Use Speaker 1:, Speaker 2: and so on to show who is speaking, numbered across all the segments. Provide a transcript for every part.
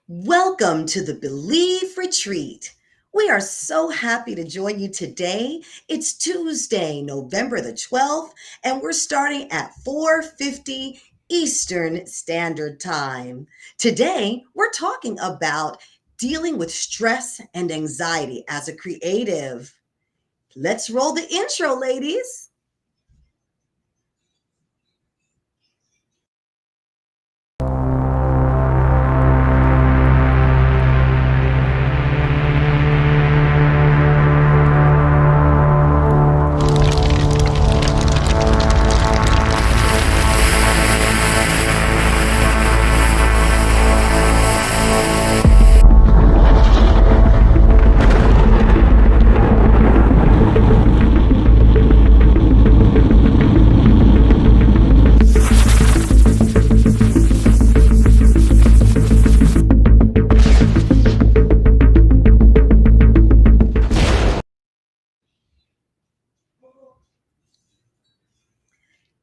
Speaker 1: Welcome to the Believe Retreat. We are so happy to join you today. It's Tuesday, November the 12th, and we're starting at 4:50 Eastern Standard Time. Today, we're talking about dealing with stress and anxiety as a creative. Let's roll the intro, ladies.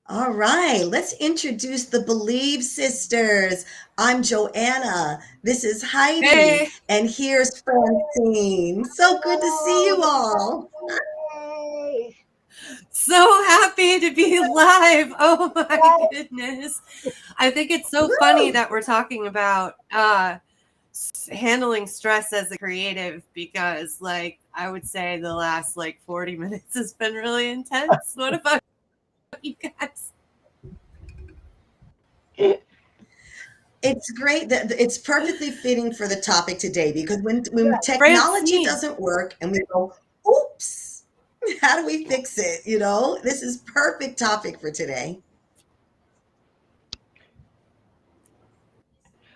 Speaker 1: All right, let's introduce the Believe sisters. I'm Joanna. This is Heidi.
Speaker 2: Hey,
Speaker 1: And here's Francine. So good to see you all.
Speaker 3: Yay!
Speaker 2: so happy to be live. Oh my
Speaker 3: Yes,
Speaker 2: goodness. I think it's so funny
Speaker 1: Woo!
Speaker 2: that we're talking about handling stress as a creative because, like, I would say the last 40 minutes has been really intense. What about you guys?
Speaker 1: It's great that it's perfectly fitting for the topic today because when
Speaker 3: yes.
Speaker 1: technology
Speaker 2: Francine.
Speaker 1: doesn't work and we go, oops, how do we fix it? This is perfect topic for today.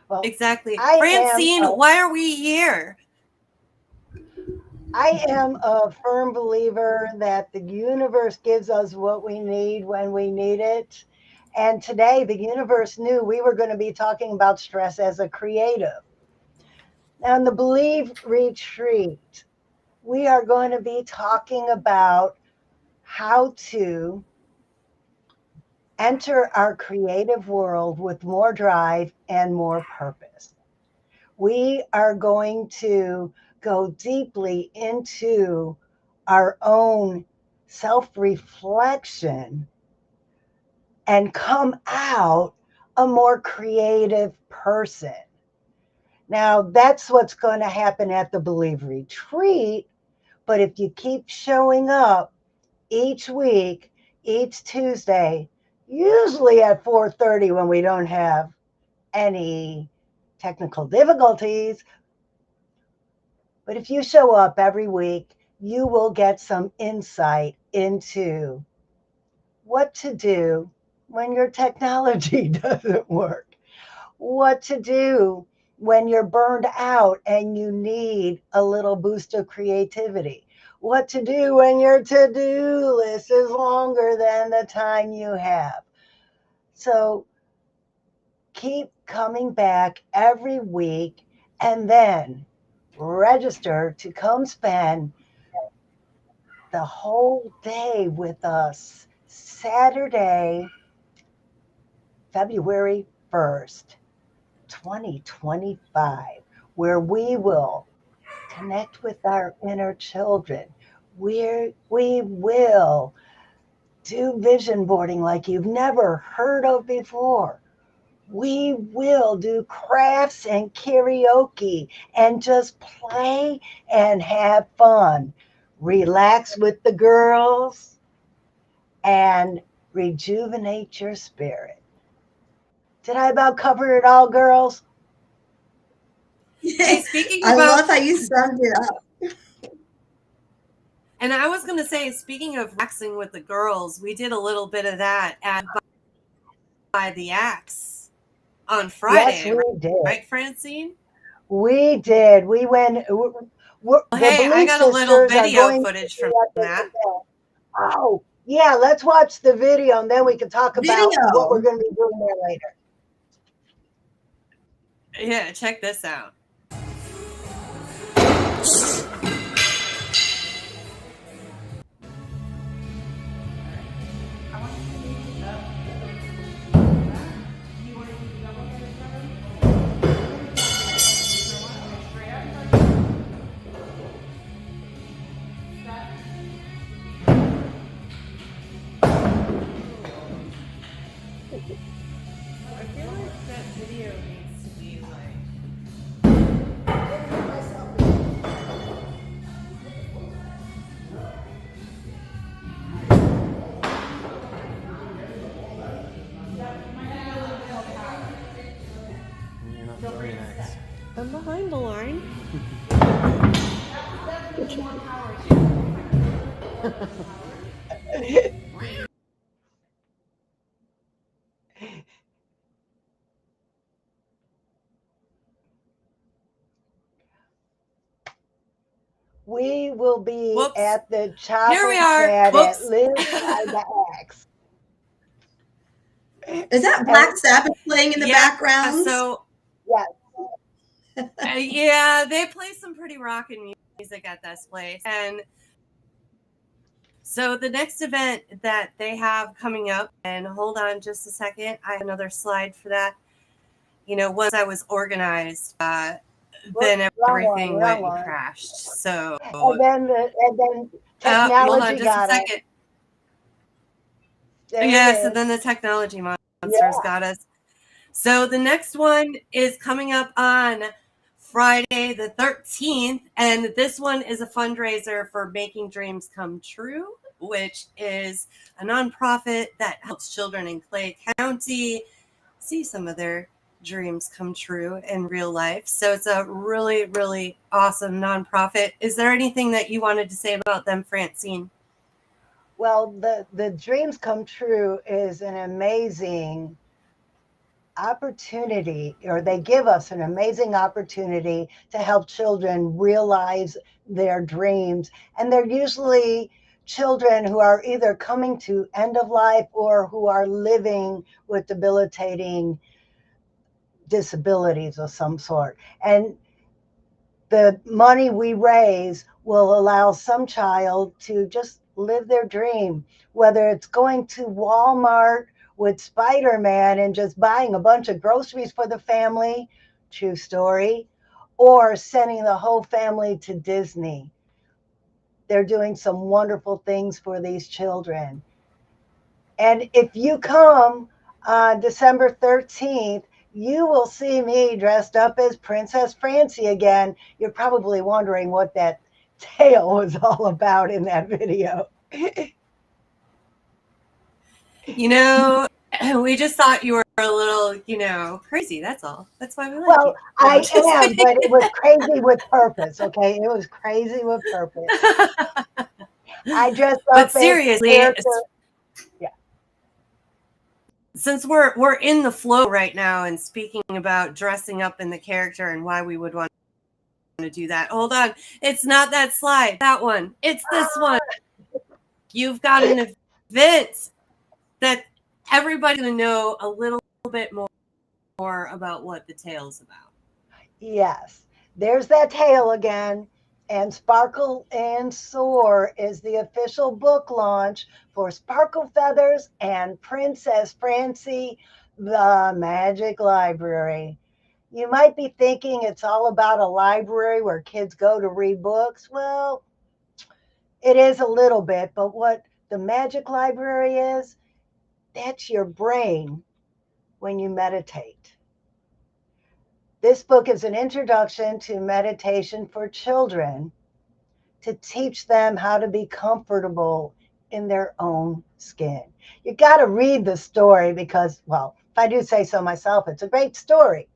Speaker 3: Well,
Speaker 2: Exactly.
Speaker 3: I am
Speaker 2: Francine,
Speaker 3: a,
Speaker 2: why are we here?
Speaker 3: I am a firm believer that the universe gives us what we need when we need it. And today, the universe knew we were going to be talking about stress as a creative. Now, in the Believe Retreat, we are going to be talking about how to enter our creative world with more drive and more purpose. We are going to go deeply into our own self reflection and come out a more creative person. Now, that's what's going to happen at the Believe Retreat. But if you keep showing up each week, each Tuesday, usually at 4:30 when we don't have any technical difficulties, but if you show up every week, you will get some insight into what to do when your technology doesn't work, what to do when you're burned out and you need a little boost of creativity, what to do when your to do list is longer than the time you have. So keep coming back every week and then register to come spend the whole day with us Saturday, February 1st, 2025, where we will connect with our inner children. We will do vision boarding like you've never heard of before. We will do crafts and karaoke and just play and have fun. Relax with the girls and rejuvenate your spirit. Did I about cover it all, girls?
Speaker 2: Hey, speaking
Speaker 1: I
Speaker 2: about,
Speaker 1: love how you summed it up.
Speaker 2: and I was going to say, speaking of relaxing with the girls, we did a little bit of that at By the Axe on
Speaker 3: Yes,
Speaker 2: Friday,
Speaker 3: we did.
Speaker 2: right, Francine?
Speaker 3: We did. We went.
Speaker 2: Well,
Speaker 3: The
Speaker 2: hey, I
Speaker 3: Belief
Speaker 2: got a little
Speaker 3: Sisters are
Speaker 2: video
Speaker 3: going to
Speaker 2: footage
Speaker 3: be
Speaker 2: from
Speaker 3: at this
Speaker 2: that.
Speaker 3: event. Oh, yeah. Let's watch the video and then we can talk about what we're
Speaker 1: Video.
Speaker 3: going to be doing there later.
Speaker 2: Yeah, check this out. I'm behind the line.
Speaker 3: We will be
Speaker 2: Whoops.
Speaker 3: at the
Speaker 2: Here we
Speaker 3: chopper
Speaker 2: are.
Speaker 3: pad at
Speaker 2: Whoops.
Speaker 3: Live by the Axe.
Speaker 1: Is that
Speaker 3: And
Speaker 1: Black Sabbath playing in the
Speaker 2: Yeah.
Speaker 1: background?
Speaker 2: So
Speaker 3: yes,
Speaker 2: yeah, they play some pretty rockin' music at this place. And so the next event that they have coming up, and hold on just a second, I have another slide for that. Once I was organized, then everything
Speaker 3: wrong
Speaker 2: went and
Speaker 3: one.
Speaker 2: crashed. So
Speaker 3: And then
Speaker 2: hold on
Speaker 3: technology
Speaker 2: just a
Speaker 3: got us.
Speaker 2: second.
Speaker 3: There
Speaker 2: Yeah,
Speaker 3: it
Speaker 2: so
Speaker 3: is.
Speaker 2: then the technology monsters
Speaker 3: Yeah.
Speaker 2: got us. So the next one is coming up on Friday the 13th, and this one is a fundraiser for Making Dreams Come True, which is a nonprofit that helps children in Clay County see some of their dreams come true in real life. So it's a really, really awesome nonprofit. Is there anything that you wanted to say about them, Francine?
Speaker 3: Well, the Dreams Come True is an amazing opportunity, or they give us an amazing opportunity to help children realize their dreams. And they're usually children who are either coming to end of life or who are living with debilitating disabilities of some sort. And the money we raise will allow some child to just live their dream, whether it's going to Walmart with Spider-Man and just buying a bunch of groceries for the family, true story, or sending the whole family to Disney. They're doing some wonderful things for these children. And if you come on December 13th, you will see me dressed up as Princess Francie again. You're probably wondering what that tail was all about in that video.
Speaker 2: We just thought you were a little, crazy. That's all. That's why we like
Speaker 3: Well,
Speaker 2: you. No, I'm
Speaker 3: I
Speaker 2: just
Speaker 3: am,
Speaker 2: kidding.
Speaker 3: but it was crazy with purpose, okay? It was crazy with purpose. I dressed
Speaker 2: But
Speaker 3: up as the
Speaker 2: seriously,
Speaker 3: character. Yeah.
Speaker 2: since we're in the flow right now and speaking about dressing up in the character and why we would want to do that. Hold on. It's not that slide. That one. It's this one. You've got an event that everybody's going to know a little bit more about what the tale's about.
Speaker 3: Yes, there's that tail again. And Sparkle and Soar is the official book launch for Sparkle Feathers and Princess Francie, the Magic Library. You might be thinking it's all about a library where kids go to read books. Well, it is a little bit, but what the Magic Library is, that's your brain when you meditate. This book is an introduction to meditation for children to teach them how to be comfortable in their own skin. You got to read the story because, well, if I do say so myself, it's a great story.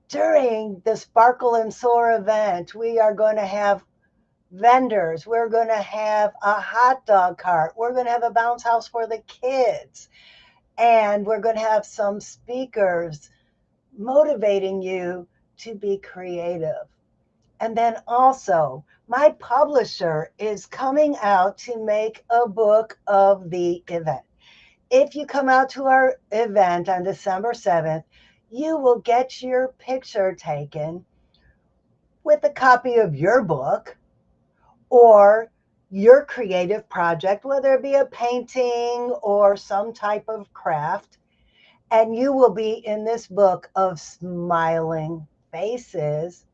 Speaker 3: During the Sparkle and Soar event, we are going to have vendors. We're going to have a hot dog cart. We're going to have a bounce house for the kids. And we're going to have some speakers motivating you to be creative. And then also, my publisher is coming out to make a book of the event. If you come out to our event on December 7th, you will get your picture taken with a copy of your book or your creative project, whether it be a painting or some type of craft. And you will be in this book of smiling faces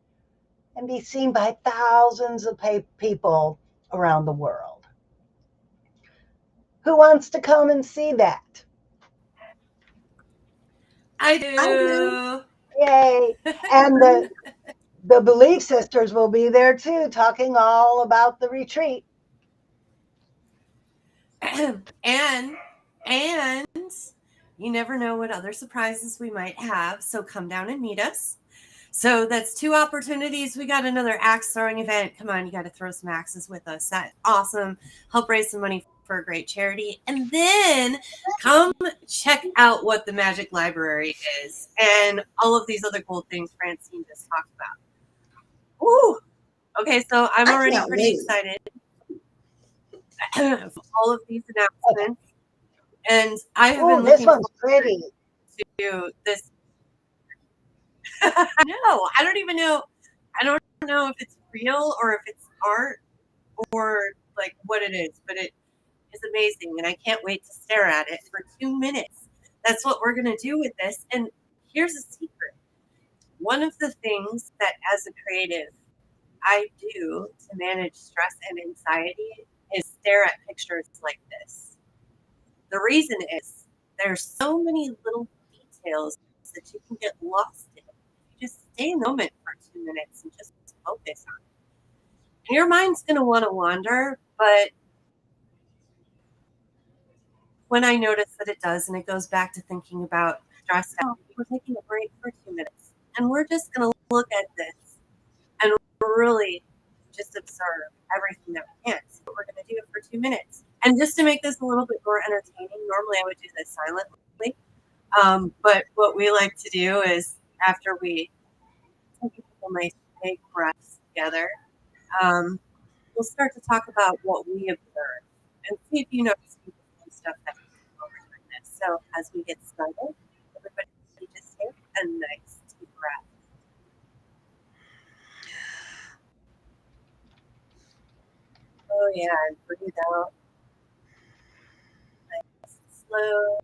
Speaker 3: and be seen by thousands of people around the world. Who wants to come and see that?
Speaker 2: I
Speaker 1: I do.
Speaker 2: do.
Speaker 3: Yay. And the Belief Sisters will be there too, talking all about the retreat.
Speaker 2: and you never know what other surprises we might have. So come down and meet us. So that's 2 opportunities. We got another axe throwing event. Come on, you got to throw some axes with us. That's awesome. Help raise some money for a great charity. And then come check out what the Magic Library is and all of these other cool things Francine just talked about. Ooh. Okay, so I'm
Speaker 1: I
Speaker 2: already
Speaker 1: can't
Speaker 2: pretty
Speaker 1: wait.
Speaker 2: excited for all of these announcements. And I have
Speaker 3: Oh,
Speaker 2: been
Speaker 3: this
Speaker 2: looking
Speaker 3: one's
Speaker 2: forward
Speaker 3: pretty.
Speaker 2: to this. No, I don't even know. I don't know if it's real or if it's art or like what it is, but it is amazing. And I can't wait to stare at it for 2 minutes. That's what we're going to do with this. And here's a secret. One of the things that as a creative I do to manage stress and anxiety is stare at pictures like this. The reason is there's so many little details that you can get lost in. You just stay in the moment for 2 minutes and just focus on it. And your mind's going to want to wander, but when I notice that it does and it goes back to thinking about stress, we're taking a break for 2 minutes and we're just going to look at this and really just observe everything that we can. So we're going to do it for 2 minutes. And just to make this a little bit more entertaining, normally I would do this silently. But what we like to do is after we take a couple nice big breaths together, we'll start to talk about what we observe and see if you notice some stuff that we come over during this. So as we get started, everybody just take a nice deep breath. Oh yeah, and breathe out nice and slow.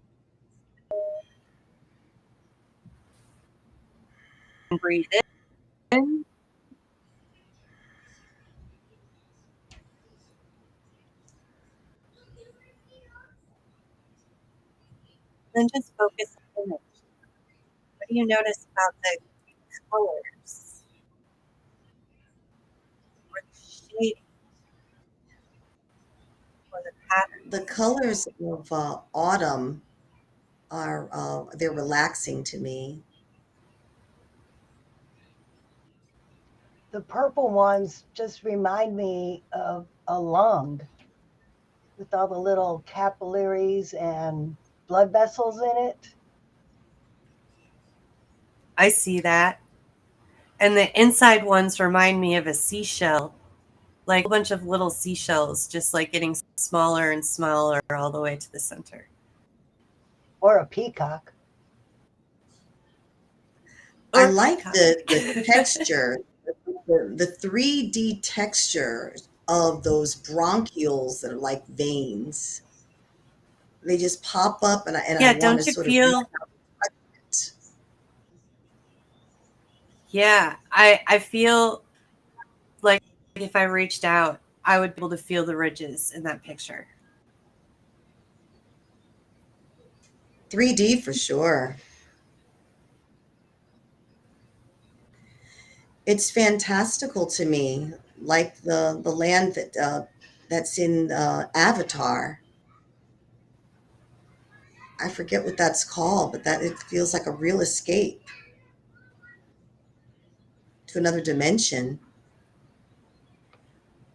Speaker 2: And breathe in. Then just focus on the image. What do you notice about the colors or the shading or the pattern?
Speaker 1: The colors of autumn are they're relaxing to me.
Speaker 3: The purple ones just remind me of a lung with all the little capillaries and blood vessels in it.
Speaker 2: I see that. And the inside ones remind me of a seashell, like a bunch of little seashells, just like getting smaller and smaller all the way to the center.
Speaker 3: Or a peacock.
Speaker 1: I
Speaker 2: Or
Speaker 1: like
Speaker 2: peacock.
Speaker 1: the texture, the 3D texture of those bronchioles that are like veins. They just pop up, and I
Speaker 2: Yeah,
Speaker 1: want to
Speaker 2: don't you
Speaker 1: sort of reach
Speaker 2: feel?
Speaker 1: out and touch it.
Speaker 2: Yeah, I feel like if I reached out, I would be able to feel the ridges in that picture.
Speaker 1: 3D for sure. It's fantastical to me, like the land that's in Avatar. I forget what that's called, but that it feels like a real escape to another dimension.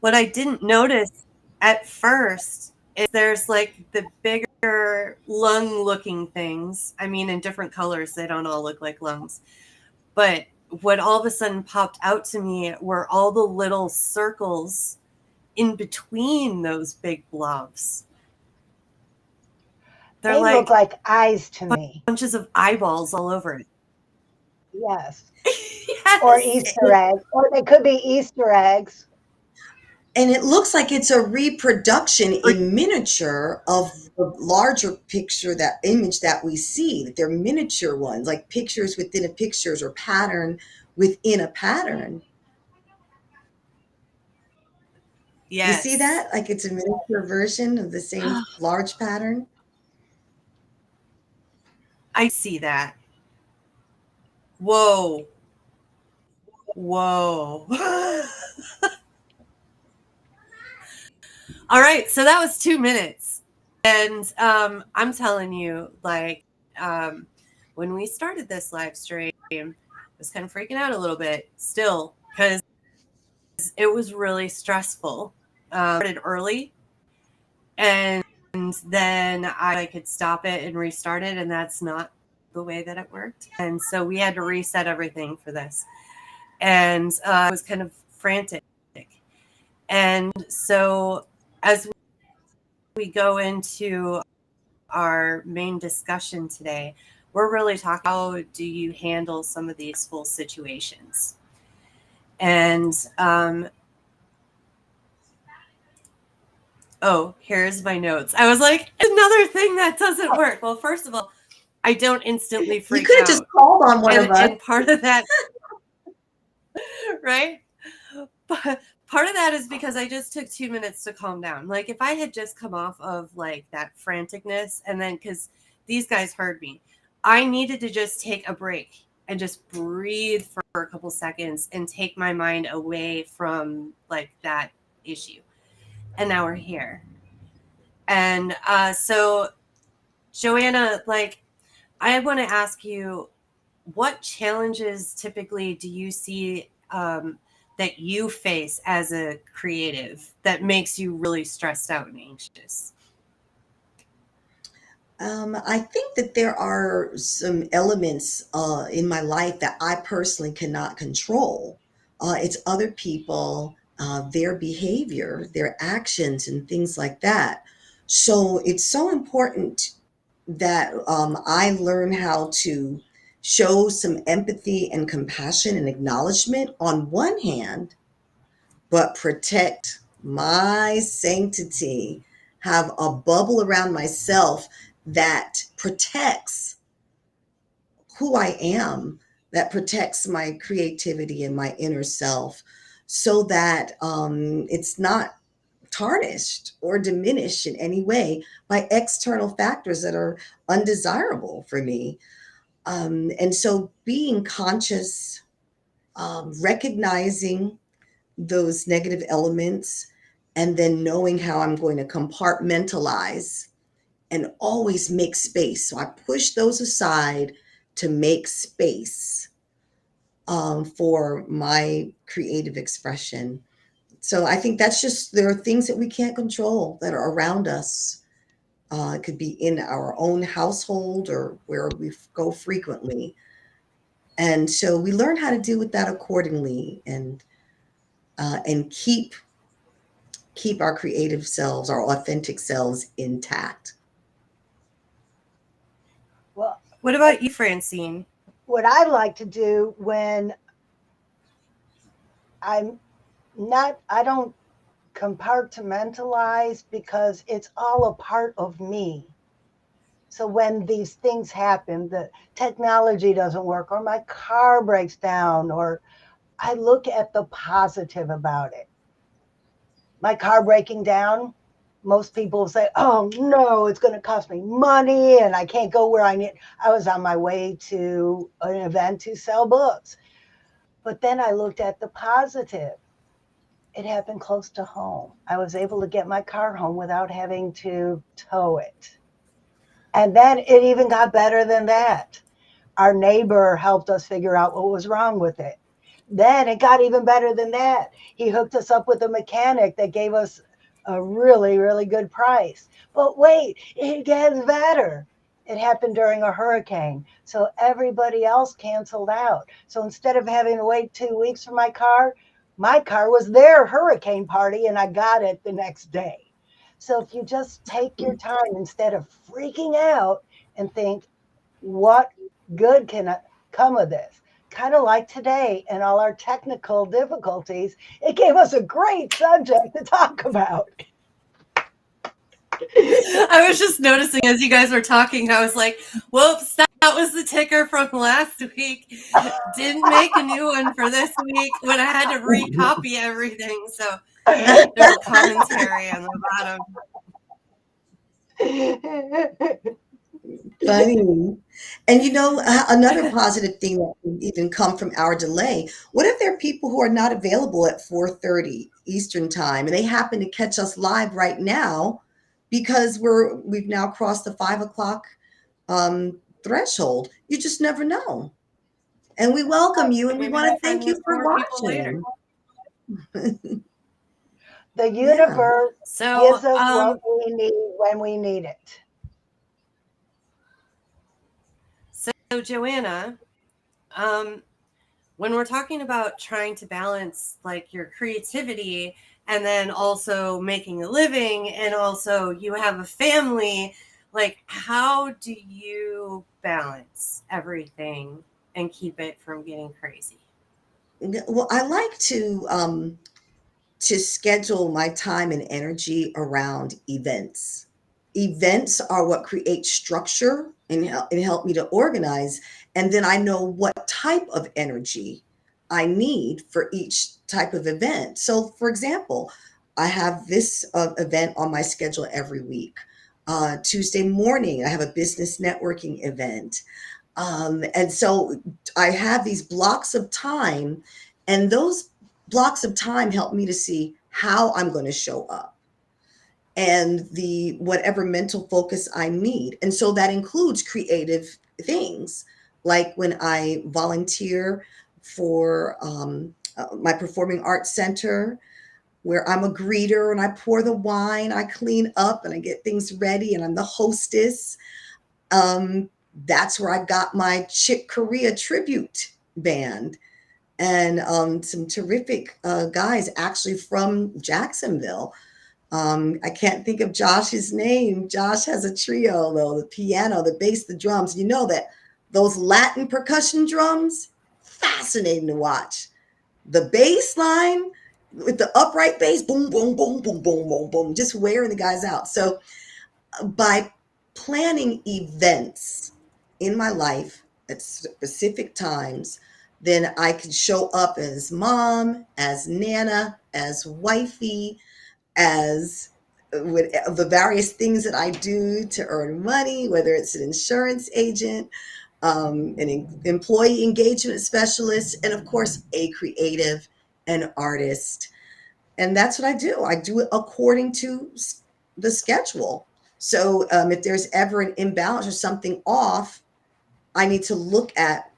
Speaker 2: What I didn't notice at first is there's like the bigger lung looking things. I mean, in different colors, they don't all look like lungs. But what all of a sudden popped out to me were all the little circles in between those big blobs. They're
Speaker 3: They look
Speaker 2: like
Speaker 3: like eyes to me.
Speaker 2: bunches of eyeballs all over it.
Speaker 3: Yes. Or
Speaker 2: Yes.
Speaker 3: Easter eggs. Or they could be Easter eggs.
Speaker 1: And it looks like it's a reproduction
Speaker 2: Or
Speaker 1: in miniature of the larger picture, that image that we see, that they're miniature ones, like pictures within a pictures or pattern within a pattern. You see
Speaker 2: yes.
Speaker 1: that? Like it's a miniature version of the same large pattern.
Speaker 2: I see that. Whoa. Whoa. All right, so that was 2 minutes. And I'm telling you, like, when we started this live stream, was kind of freaking out a little bit still because it was really stressful. Started early, and then I could stop it and restart it, and that's not the way that it worked. And so we had to reset everything for this, and I was kind of frantic. And so as we go into our main discussion today, we're really talking how do you handle some of these full situations. And oh, here's my notes. I was like, another thing that doesn't work. Well, first of all, I don't instantly freak out.
Speaker 1: You could have just called on one of us.
Speaker 2: And part of that, right? But part of that is because I just took 2 minutes to calm down. Like if I had just come off of like that franticness, and then because these guys heard me, I needed to just take a break and just breathe for a couple seconds and take my mind away from like that issue. And now we're here. And so Joanna, like I want to ask you, what challenges typically do you see that you face as a creative that makes you really stressed out and anxious?
Speaker 1: I think that there are some elements in my life that I personally cannot control. It's other people, their behavior, their actions, and things like that. So it's so important that I learn how to show some empathy and compassion and acknowledgement on one hand, but protect my sanctity, have a bubble around myself that protects who I am, that protects my creativity and my inner self, so that it's not tarnished or diminished in any way by external factors that are undesirable for me. And so being conscious, recognizing those negative elements, and then knowing how I'm going to compartmentalize and always make space. So I push those aside to make space for my creative expression. So I think that's just, there are things that we can't control that are around us. It could be in our own household or where we go frequently. And so we learn how to deal with that accordingly, and keep our creative selves, our authentic selves intact.
Speaker 3: Well,
Speaker 2: What about you, Francine?
Speaker 3: what I like to do when I'm not, I don't compartmentalize because it's all a part of me. So when these things happen, the technology doesn't work, or my car breaks down, or I look at the positive about it. My car breaking down, most people say, oh no, it's going to cost me money and I can't go where I need. I was on my way to an event to sell books. But then I looked at the positive. It happened close to home. I was able to get my car home without having to tow it. And then it even got better than that. Our neighbor helped us figure out what was wrong with it. Then it got even better than that. He hooked us up with a mechanic that gave us a really, really good price. But wait, it gets better. It happened during a hurricane. So everybody else canceled out. So instead of having to wait 2 weeks for my car was their hurricane party and I got it the next day. So if you just take your time instead of freaking out and think, what good can come of this? Kind of like today and all our technical difficulties, it gave us a great subject to talk about.
Speaker 2: I was just noticing as you guys were talking, I was like, whoops, that was the ticker from last week. Didn't make a new one for this week when I had to recopy everything. So there's a commentary on the bottom.
Speaker 1: Funny. And another positive thing that can even come from our delay. What if there are people who are not available at 4:30 Eastern time and they happen to catch us live right now because we've now crossed the 5 o'clock threshold? You just never know. And we welcome you, and we
Speaker 2: Maybe
Speaker 1: want
Speaker 2: we'll
Speaker 1: to thank
Speaker 2: find
Speaker 1: you
Speaker 2: some
Speaker 1: for
Speaker 2: more people later.
Speaker 1: watching.
Speaker 3: The
Speaker 1: Yeah.
Speaker 3: universe
Speaker 2: So,
Speaker 3: gives us what we need when we need it.
Speaker 2: so Joanna, when we're talking about trying to balance like your creativity and then also making a living and also you have a family, like how do you balance everything and keep it from getting crazy?
Speaker 1: Well, I like to schedule my time and energy around events. Events are what create structure and help me to organize. And then I know what type of energy I need for each type of event. So, for example, I have this event on my schedule every week. Tuesday morning, I have a business networking event. And so I have these blocks of time, and those blocks of time help me to see how I'm going to show up and the whatever mental focus I need. And so that includes creative things, like when I volunteer for my performing arts center, where I'm a greeter and I pour the wine, I clean up and I get things ready, and I'm the hostess. That's where I got my Chick Corea tribute band, and some terrific guys actually from Jacksonville. I can't think of Josh's name. Josh has a trio, though: the piano, the bass, the drums. You know that those Latin percussion drums, fascinating to watch. The bass line with the upright bass, boom, boom, boom, boom, boom, boom, boom, just wearing the guys out. So by planning events in my life at specific times, then I can show up as mom, as nana, as wifey, as with the various things that I do to earn money, whether it's an insurance agent, an employee engagement specialist, and of course, a creative, an artist. And that's what I do. I do it according to the schedule. So if there's ever an imbalance or something off, I need to look at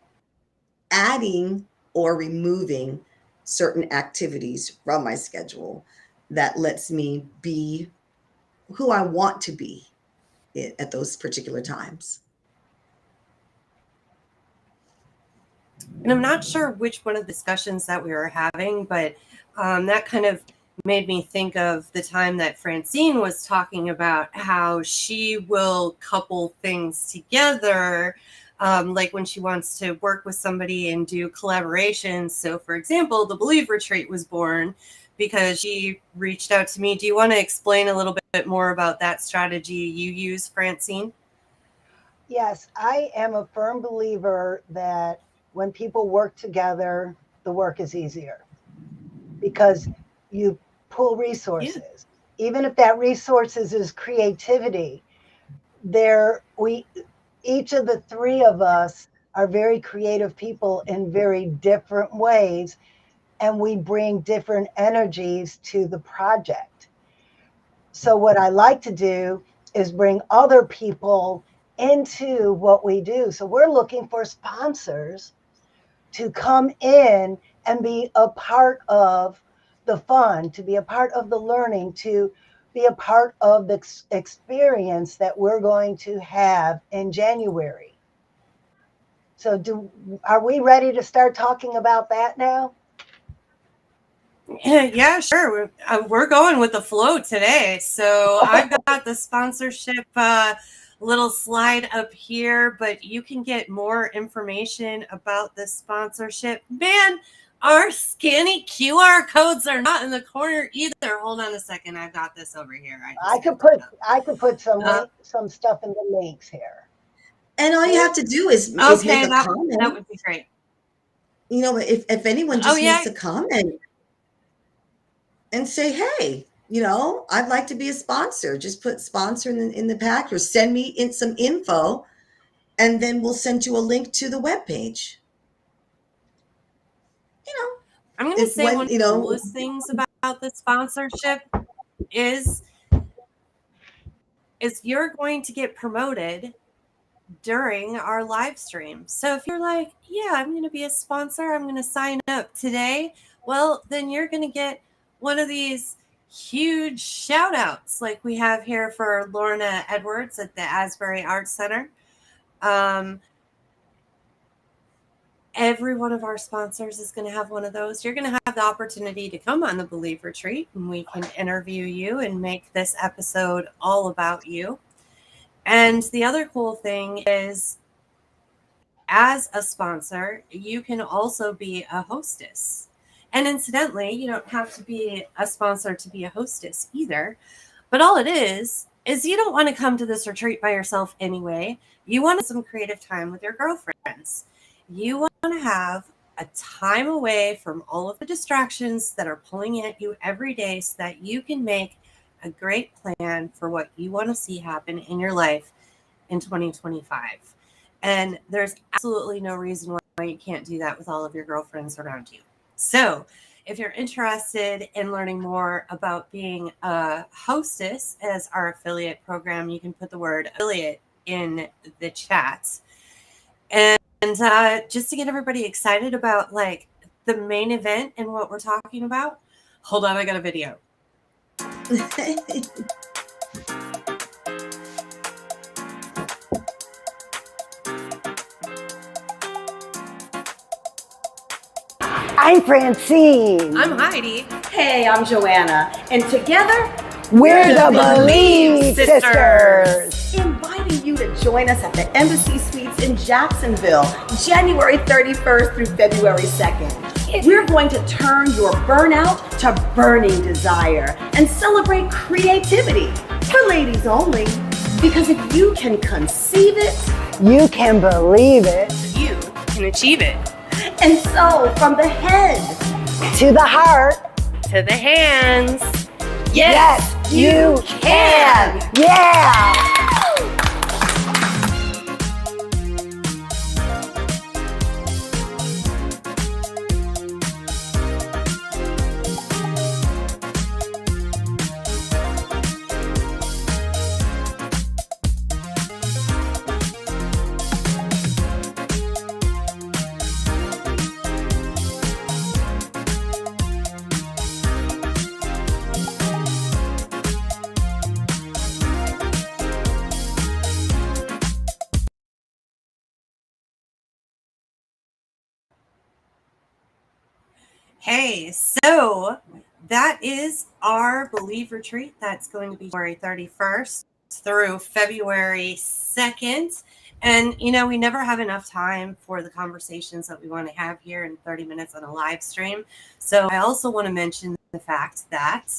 Speaker 1: adding or removing certain activities from my schedule that lets me be who I want to be at those particular times.
Speaker 2: And I'm not sure which one of the discussions that we were having, but that kind of made me think of the time that Francine was talking about how she will couple things together, like when she wants to work with somebody and do collaborations. So, for example, the Believe Retreat was born because she reached out to me. Do you want to explain a little bit more about that strategy you use, Francine?
Speaker 3: Yes, I am a firm believer that when people work together, the work is easier because you pull
Speaker 2: Yeah.
Speaker 3: resources. Even if that resources is creativity, there we each of the three of us are very creative people in very different ways, and we bring different energies to the project. So what I like to do is bring other people into what we do. So we're looking for sponsors to come in and be a part of the fun, to be a part of the learning, to be a part of the experience that we're going to have in January. So are we ready to start talking about that now?
Speaker 2: Yeah, sure. We're going with the flow today. So I've got the sponsorship little slide up here, but you can get more information about the sponsorship. Man, our scanny QR codes are not in the corner either. Hold on a second. I've got this over here. I
Speaker 3: I
Speaker 2: just
Speaker 3: could
Speaker 2: got
Speaker 3: put
Speaker 2: it up.
Speaker 3: I could put
Speaker 2: Uh,
Speaker 3: some stuff in the links here.
Speaker 1: And all you
Speaker 3: See?
Speaker 1: have to do is make
Speaker 2: okay,
Speaker 1: a
Speaker 2: that
Speaker 1: comment.
Speaker 2: would be great.
Speaker 1: If anyone
Speaker 2: Oh
Speaker 1: just makes
Speaker 2: yeah,
Speaker 1: a comment and say, hey, I'd like to be a sponsor. Just put sponsor in the pack, or send me in some info, and then we'll send you a link to the webpage. You know,
Speaker 2: I'm going to
Speaker 1: if
Speaker 2: say one
Speaker 1: when,
Speaker 2: of the coolest things about the sponsorship is is you're going to get promoted during our live stream. So if you're like, yeah, I'm going to be a sponsor, I'm going to sign up today, well, then you're going to get one of these huge shout outs like we have here for Lorna Edwards at the Asbury Arts Center. Every one of our sponsors is going to have one of those. You're going to have the opportunity to come on the Believe Retreat, and we can interview you and make this episode all about you. And the other cool thing is, as a sponsor, you can also be a hostess. And incidentally, you don't have to be a sponsor to be a hostess either. But all it is you don't want to come to this retreat by yourself anyway. You want some creative time with your girlfriends. You want to have a time away from all of the distractions that are pulling at you every day so that you can make a great plan for what you want to see happen in your life in 2025. And there's absolutely no reason why you can't do that with all of your girlfriends around you. So if you're interested in learning more about being a hostess as our affiliate program, you can put the word affiliate in the chat. And just to get everybody excited about like the main event and what we're talking about, hold on, I got a video.
Speaker 3: I'm Francine.
Speaker 2: I'm Heidi.
Speaker 4: Hey, I'm Joanna. And together,
Speaker 3: We're the Believe Sisters.
Speaker 4: inviting you to join us at the Embassy Suites in Jacksonville, January 31st through February 2nd. We're going to turn your burnout to burning desire and celebrate creativity for ladies only. Because if you can conceive it,
Speaker 3: You can believe it.
Speaker 2: You can achieve it.
Speaker 4: and so from the head,
Speaker 3: To the heart.
Speaker 2: To the hands.
Speaker 3: Yes, you can. Yeah.
Speaker 2: Hey, so that is our Believe Retreat. That's going to be January 31st through February 2nd. And, you know, we never have enough time for the conversations that we want to have here in 30 minutes on a live stream. So I also want to mention the fact that,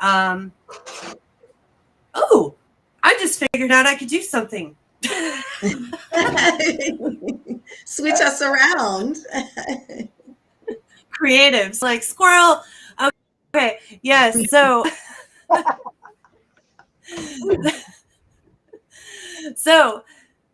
Speaker 2: oh, I just figured out I could do something.
Speaker 1: Switch us around.
Speaker 2: Creatives, like squirrel. Okay, yes, so so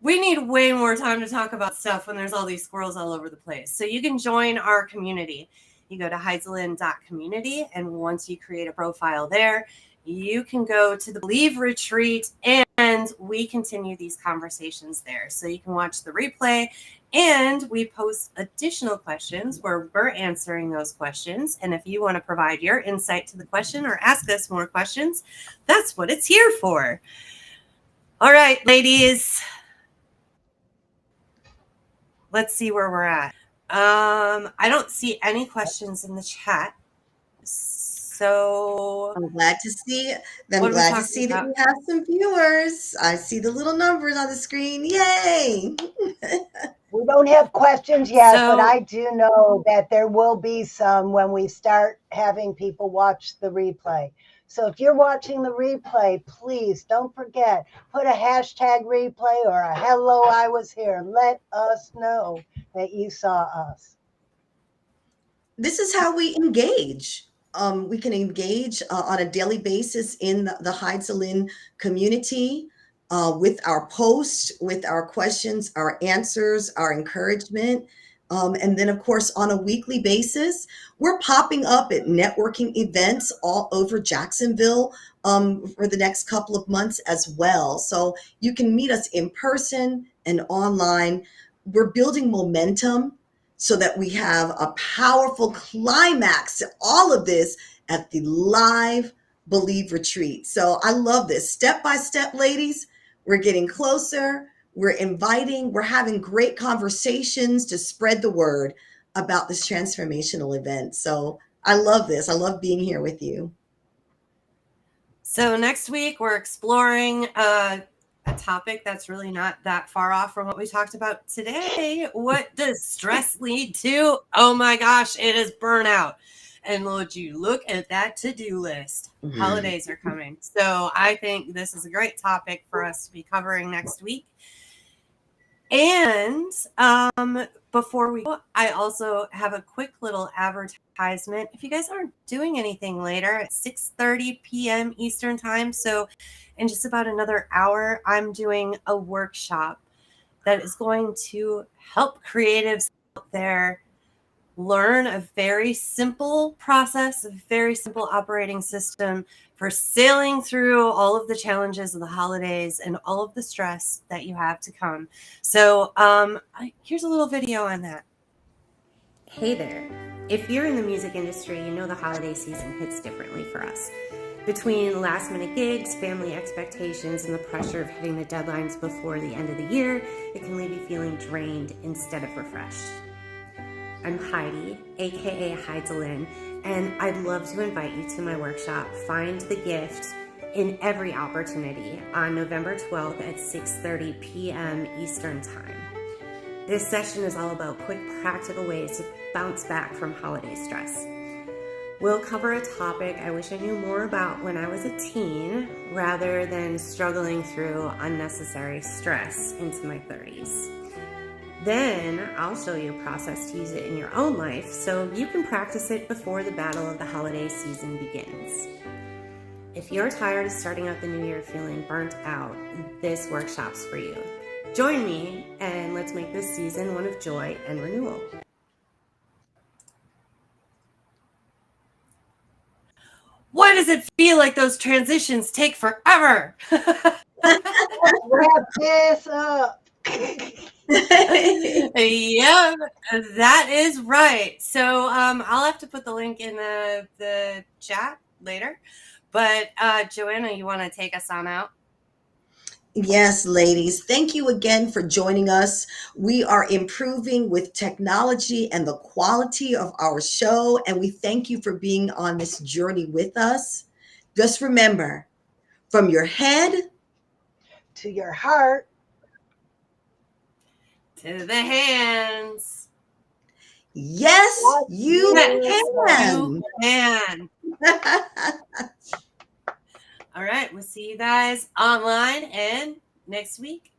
Speaker 2: we need way more time to talk about stuff when there's all these squirrels all over the place. So you can join our community. You go to heiselin.community, and once you create a profile there, you can go to the Believe Retreat, and we continue these conversations there. So you can watch the replay, and we post additional questions where we're answering those questions. And if you want to provide your insight to the question or ask us more questions, that's what it's here for. All right, ladies. Let's see where we're at. I don't see any questions in the chat. So
Speaker 1: I'm glad to see.
Speaker 2: What
Speaker 1: I'm
Speaker 2: are we
Speaker 1: glad to
Speaker 2: talking
Speaker 1: see that
Speaker 2: about?
Speaker 1: we have some viewers. I see the little numbers on the screen. Yay!
Speaker 3: We don't have questions yet,
Speaker 2: So-
Speaker 3: but I do know that there will be some when we start having people watch the replay. So if you're watching the replay, please don't forget, put a hashtag replay or a hello, I was here. Let us know that you saw us.
Speaker 1: This is how we engage. We can engage on a daily basis in the Heidelin community with our posts, with our questions, our answers, our encouragement. And then, of course, on a weekly basis, we're popping up at networking events all over Jacksonville for the next couple of months as well. So you can meet us in person and online. We're building momentum so that we have a powerful climax to all of this at the live Believe retreat. So I love this. Step by step, ladies, we're getting closer. We're having great conversations to spread the word about this transformational event. So I love this. I love being here with you.
Speaker 2: So next week we're exploring a topic that's really not that far off from what we talked about today. What does stress lead to? Oh my gosh, it is burnout. And would you look at that to-do list?
Speaker 1: Mm-hmm.
Speaker 2: Holidays are coming. So I think this is a great topic for us to be covering next week. And before we go, I also have a quick little advertisement. If you guys aren't doing anything later at 6:30 p.m. Eastern time, so in just about another hour, I'm doing a workshop that is going to help creatives out there learn a very simple process, a very simple operating system for sailing through all of the challenges of the holidays and all of the stress that you have to come. So here's a little video on that.
Speaker 5: Hey there. If you're in the music industry, you know the holiday season hits differently for us. Between last minute gigs, family expectations, and the pressure of hitting the deadlines before the end of the year, it can leave you feeling drained instead of refreshed. I'm Heidi, aka Heidelin, and I'd love to invite you to my workshop, Find the Gift in Every Opportunity, on November 12th at 6:30 p.m. Eastern Time. This session is all about quick, practical ways to bounce back from holiday stress. We'll cover a topic I wish I knew more about when I was a teen, rather than struggling through unnecessary stress into my 30s. Then I'll show you a process to use it in your own life so you can practice it before the battle of the holiday season begins. If you're tired of starting out the new year feeling burnt out, this workshop's for you. Join me and let's make this season one of joy and renewal.
Speaker 2: Why does it feel like those transitions take forever?
Speaker 3: Wrap this up.
Speaker 2: Yeah, that is right. So I'll have to put the link in the chat later. But Joanna, you want to take us on out?
Speaker 1: Yes, ladies. Thank you again for joining us. We are improving with technology and the quality of our show, and we thank you for being on this journey with us. Just remember, from your head
Speaker 3: To your heart.
Speaker 2: To the hands.
Speaker 1: Yes, you
Speaker 2: Yes,
Speaker 1: can.
Speaker 2: you can. All right, we'll see you guys online and next week.